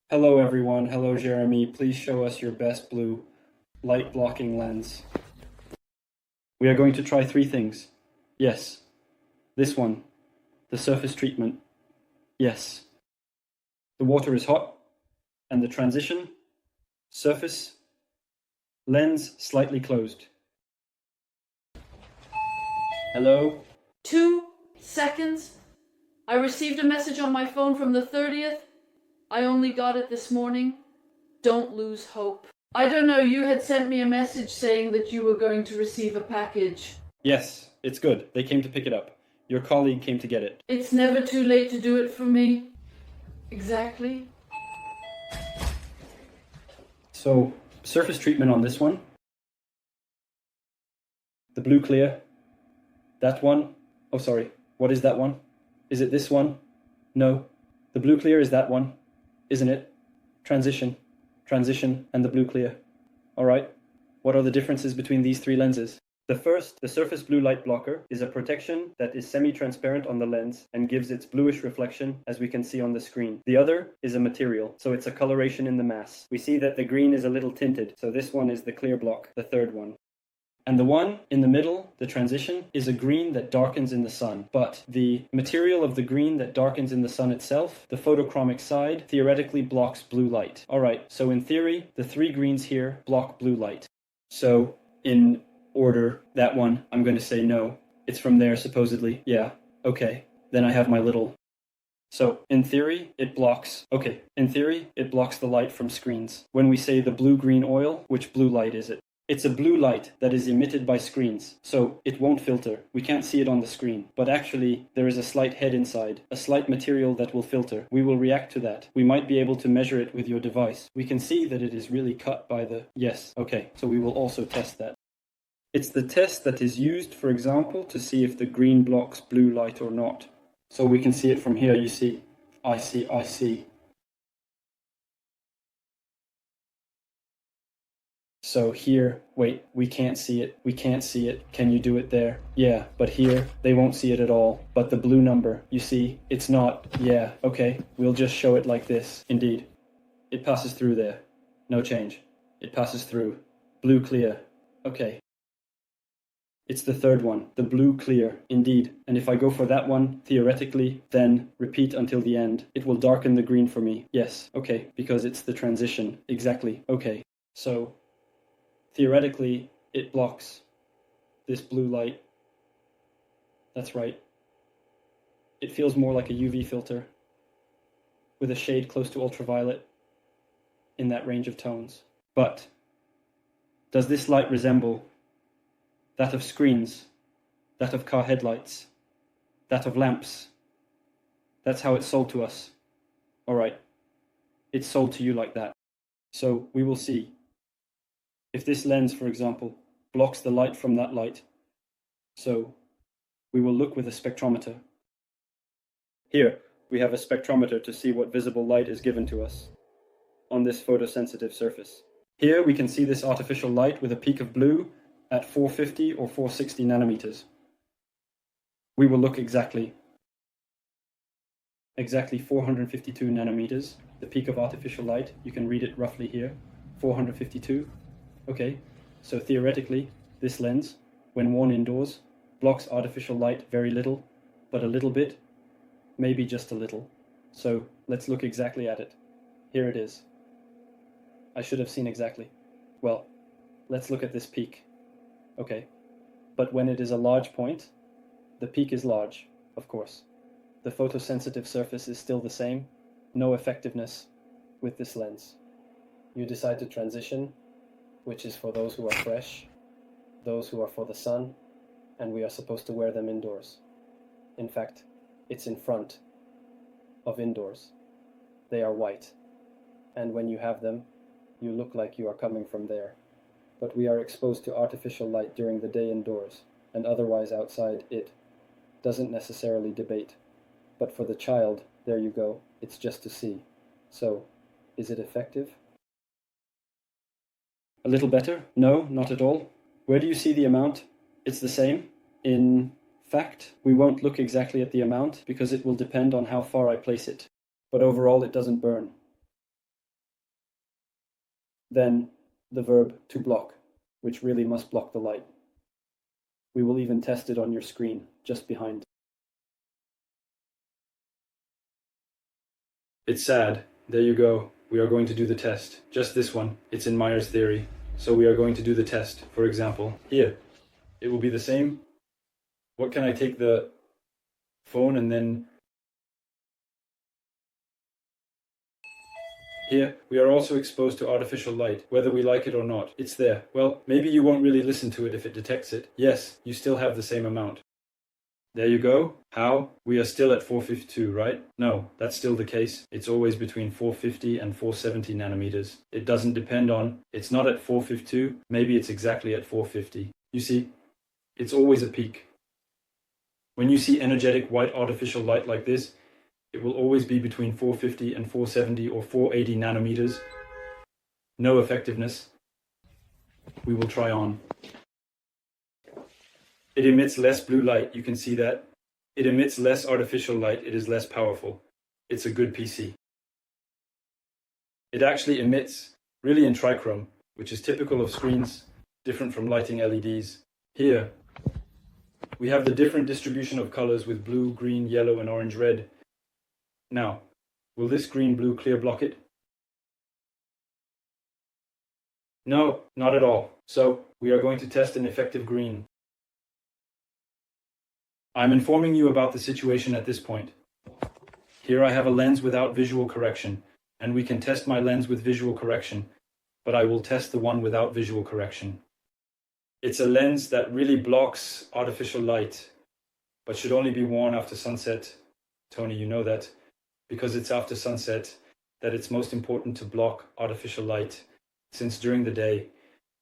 Hello everyone, hello Jeremy, please show us your best blue light blocking lens. We are going to try three things. Yes. This one. The surface treatment. Yes. The water is hot, and the transition, surface, lens slightly closed. Hello? 2 seconds. I received a message on my phone from the 30th. I only got it this morning. Don't lose hope. I don't know, you had sent me a message saying that you were going to receive a package. Yes, it's good. They came to pick it up. Your colleague came to get it. It's never too late to do it for me. Exactly. So, surface treatment on this one. The blue clear. That one. Oh, sorry. What is that one? Is it this one? No. The blue clear is that one, isn't it? Transition, and the blue clear. All right. What are the differences between these three lenses? The first, the surface blue light blocker, is a protection that is semi-transparent on the lens and gives its bluish reflection, as we can see on the screen. The other is a material, so it's a coloration in the mass. We see that the green is a little tinted, so this one is the clear block, the third one. And the one in the middle, the transition, is a green that darkens in the sun. But the material of the green that darkens in the sun itself, the photochromic side, theoretically blocks blue light. All right, so in theory, the three greens here block blue light. So in order, that one, I'm going to say no. It's from there, supposedly. Yeah, okay. Then I have my little... So, in theory, it blocks... Okay, in theory, it blocks the light from screens. When we say the blue-green oil, which blue light is it? It's a blue light that is emitted by screens, so it won't filter. We can't see it on the screen. But actually, there is a slight head inside, a slight material that will filter. We will react to that. We might be able to measure it with your device. We can see that it is really cut by the... Yes, okay, so we will also test that. It's the test that is used, for example, to see if the green blocks blue light or not. So we can see it from here, you see. I see. So here, wait, we can't see it. Can you do it there? Yeah, but here, they won't see it at all. But the blue number, you see, it's not, yeah, okay, we'll just show it like this. Indeed, it passes through there. No change. It passes through. Blue clear. Okay. It's the third one, the blue clear, indeed. And if I go for that one, theoretically, then repeat until the end, it will darken the green for me. Yes, okay, because it's the transition. Exactly, okay. So, theoretically, it blocks this blue light. That's right. It feels more like a UV filter with a shade close to ultraviolet in that range of tones. But does this light resemble that of screens, that of car headlights, that of lamps? That's how it's sold to us. All right, it's sold to you like that. So we will see. If this lens, for example, blocks the light from that light, so we will look with a spectrometer. Here, we have a spectrometer to see what visible light is given to us on this photosensitive surface. Here we can see this artificial light with a peak of blue at 450 or 460 nanometers. We will look exactly 452 nanometers, the peak of artificial light. You can read it roughly here, 452. Okay, so theoretically, this lens, when worn indoors, blocks artificial light very little, but a little bit, maybe just a little. So let's look exactly at it. Here it is. I should have seen exactly. Well, let's look at this peak. Okay, but when it is a large point, the peak is large, of course. The photosensitive surface is still the same, no effectiveness with this lens. You decide to transition, which is for those who are fresh, those who are for the sun, and we are supposed to wear them indoors. In fact, it's in front of indoors. They are white, and when you have them, you look like you are coming from there. But we are exposed to artificial light during the day indoors, and otherwise outside it doesn't necessarily debate. But for the child, there you go, it's just to see. So, is it effective? A little better? No, not at all. Where do you see the amount? It's the same. In fact, we won't look exactly at the amount because it will depend on how far I place it. But overall, it doesn't burn. then the verb to block, which really must block the light. We will even test it on your screen, just behind. It's sad. There you go. We are going to do the test. Just this one. It's in Meyer's theory. So we are going to do the test. For example, here. It will be the same. What can I take the phone and then... Here, we are also exposed to artificial light, whether we like it or not. It's there. Well, maybe you won't really listen to it if it detects it. Yes, you still have the same amount. There you go. How? We are still at 452, right? No, that's still the case. It's always between 450 and 470 nanometers. It doesn't depend on, it's not at 452, maybe it's exactly at 450. You see, it's always a peak. When you see energetic white artificial light like this, it will always be between 450 and 470 or 480 nanometers. No effectiveness. We will try on. It emits less blue light, you can see that. It emits less artificial light, it is less powerful. It's a good PC. It actually emits really in trichrome, which is typical of screens, different from lighting LEDs. Here, we have the different distribution of colors with blue, green, yellow, and orange, red. Now, will this green, blue, clear block it? No, not at all. So, we are going to test an effective green. I'm informing you about the situation at this point. Here I have a lens without visual correction, and we can test my lens with visual correction, but I will test the one without visual correction. It's a lens that really blocks artificial light, but should only be worn after sunset. Tony, you know that. Because it's after sunset that it's most important to block artificial light, since during the day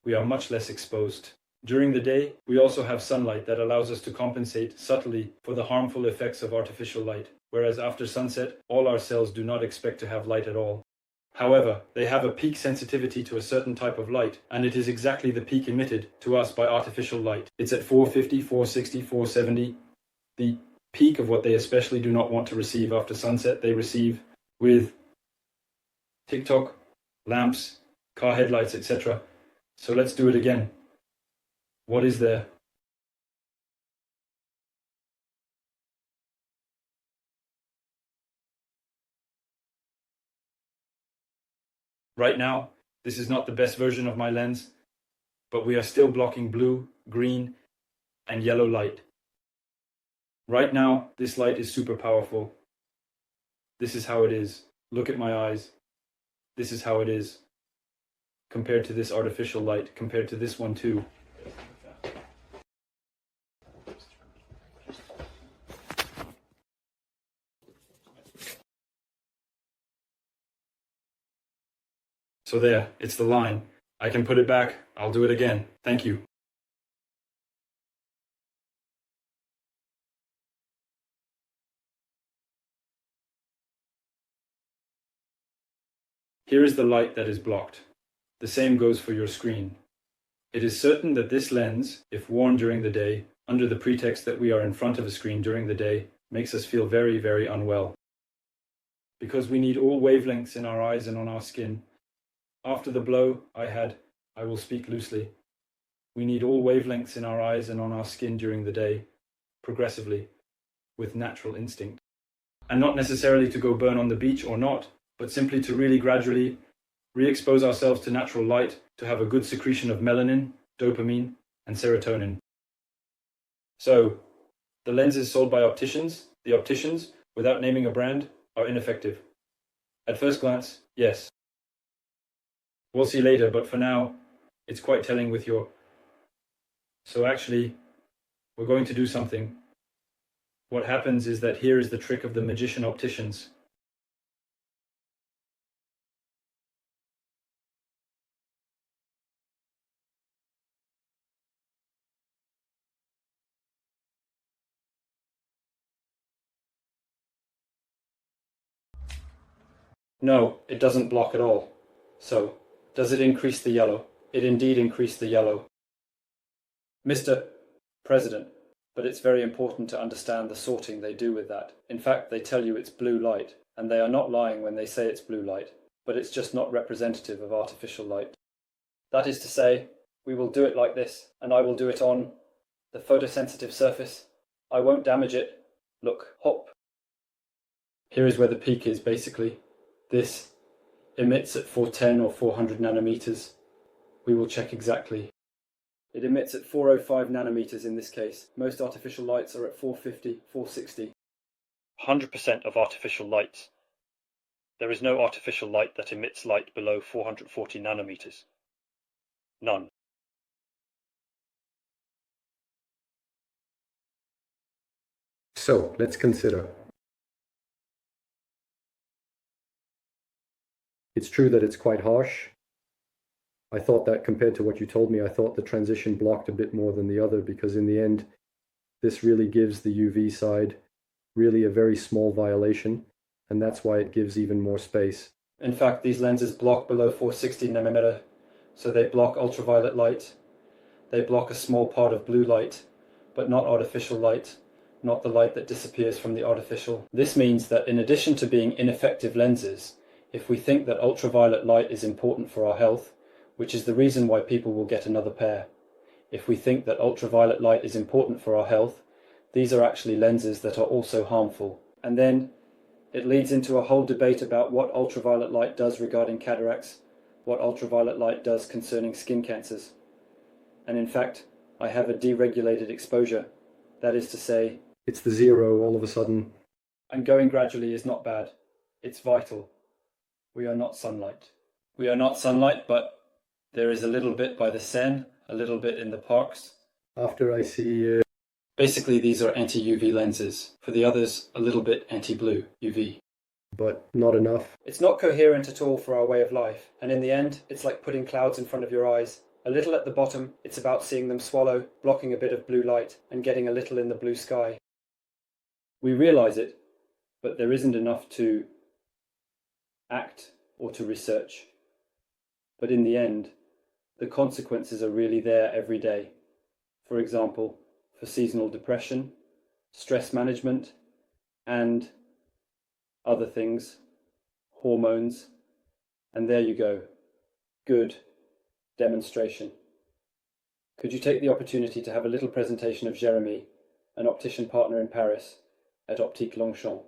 we are much less exposed. During the day, we also have sunlight that allows us to compensate subtly for the harmful effects of artificial light, whereas after sunset, all our cells do not expect to have light at all. However, they have a peak sensitivity to a certain type of light, and it is exactly the peak emitted to us by artificial light. It's at 450, 460, 470. The peak of what they especially do not want to receive after sunset, they receive with TikTok, lamps, car headlights, etc. So let's do it again. What is there? Right now, this is not the best version of my lens, but we are still blocking blue, green, and yellow light. Right now, this light is super powerful. This is how it is. Look at my eyes. This is how it is. Compared to this artificial light, compared to this one too. So there, it's the line. I can put it back. I'll do it again. Thank you. Here is the light that is blocked. The same goes for your screen. It is certain that this lens, if worn during the day, under the pretext that we are in front of a screen during the day, makes us feel very, very unwell. Because we need all wavelengths in our eyes and on our skin. After the blow I will speak loosely. We need all wavelengths in our eyes and on our skin during the day, progressively, with natural instinct. And not necessarily to go burn on the beach or not, but simply to really gradually re-expose ourselves to natural light, to have a good secretion of melanin, dopamine, and serotonin. So, the lenses sold by opticians, the opticians, without naming a brand, are ineffective. At first glance, yes. We'll see later, but for now, it's quite telling with your... So actually, we're going to do something. What happens is that here is the trick of the magician opticians. No, it doesn't block at all. So, does it increase the yellow? It indeed increased the yellow. Mr. President, but it's very important to understand the sorting they do with that. In fact, they tell you it's blue light, and they are not lying when they say it's blue light. but it's just not representative of artificial light. That is to say, we will do it like this, and I will do it on the photosensitive surface. I won't damage it. Look, hop. Here is where the peak is, basically. This emits at 410 or 400 nanometers. We will check exactly. It emits at 405 nanometers in this case. Most artificial lights are at 450, 460. 100% of artificial lights. There is no artificial light that emits light below 440 nanometers. None. So, let's consider. It's true that it's quite harsh. I thought that compared to what you told me, I thought the transition blocked a bit more than the other, because in the end, this really gives the UV side really a very small violation, and that's why it gives even more space. In fact, these lenses block below 460 nanometer, so they block ultraviolet light. They block a small part of blue light, but not artificial light, not the light that disappears from the artificial. This means that in addition to being ineffective lenses, if we think that ultraviolet light is important for our health, which is the reason why people will get another pair, if we think that ultraviolet light is important for our health, these are actually lenses that are also harmful. And then it leads into a whole debate about what ultraviolet light does regarding cataracts, what ultraviolet light does concerning skin cancers. And in fact, I have a deregulated exposure. That is to say, it's the zero all of a sudden. And going gradually is not bad. It's vital. We are not sunlight. We are not sunlight, but there is a little bit by the Seine, a little bit in the parks. After I see... Basically, these are anti-UV lenses. For the others, a little bit anti-blue UV. But not enough. It's not coherent at all for our way of life. And in the end, it's like putting clouds in front of your eyes. A little at the bottom, it's about seeing them swallow, blocking a bit of blue light, and getting a little in the blue sky. We realize it, but there isn't enough to act or to research. But in the end, the consequences are really there every day. For example, for seasonal depression, stress management, and other things, hormones, and there you go. Good demonstration. Could you take the opportunity to have a little presentation of Jeremy, an optician partner in Paris, at Optique Longchamp?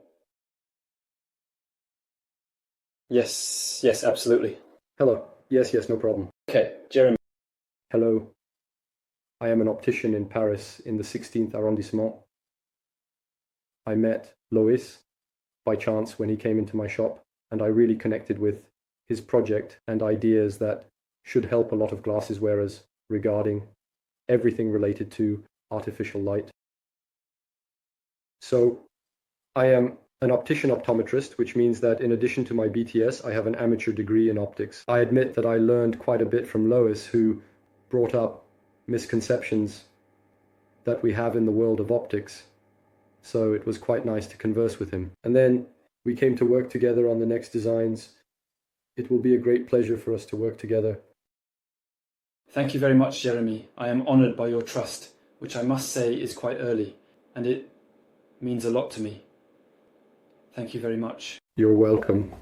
Yes, absolutely. Hello. Yes, no problem. Okay, Jeremy. Hello. I am an optician in Paris in the 16th arrondissement. I met Lois by chance when he came into my shop, and I really connected with his project and ideas that should help a lot of glasses wearers regarding everything related to artificial light. So, I am an optician optometrist, which means that in addition to my BTS, I have an amateur degree in optics. I admit that I learned quite a bit from Lois, who brought up misconceptions that we have in the world of optics. So it was quite nice to converse with him. And then we came to work together on the next designs. It will be a great pleasure for us to work together. Thank you very much, Jeremy. I am honoured by your trust, which I must say is quite early, and it means a lot to me. Thank you very much. You're welcome.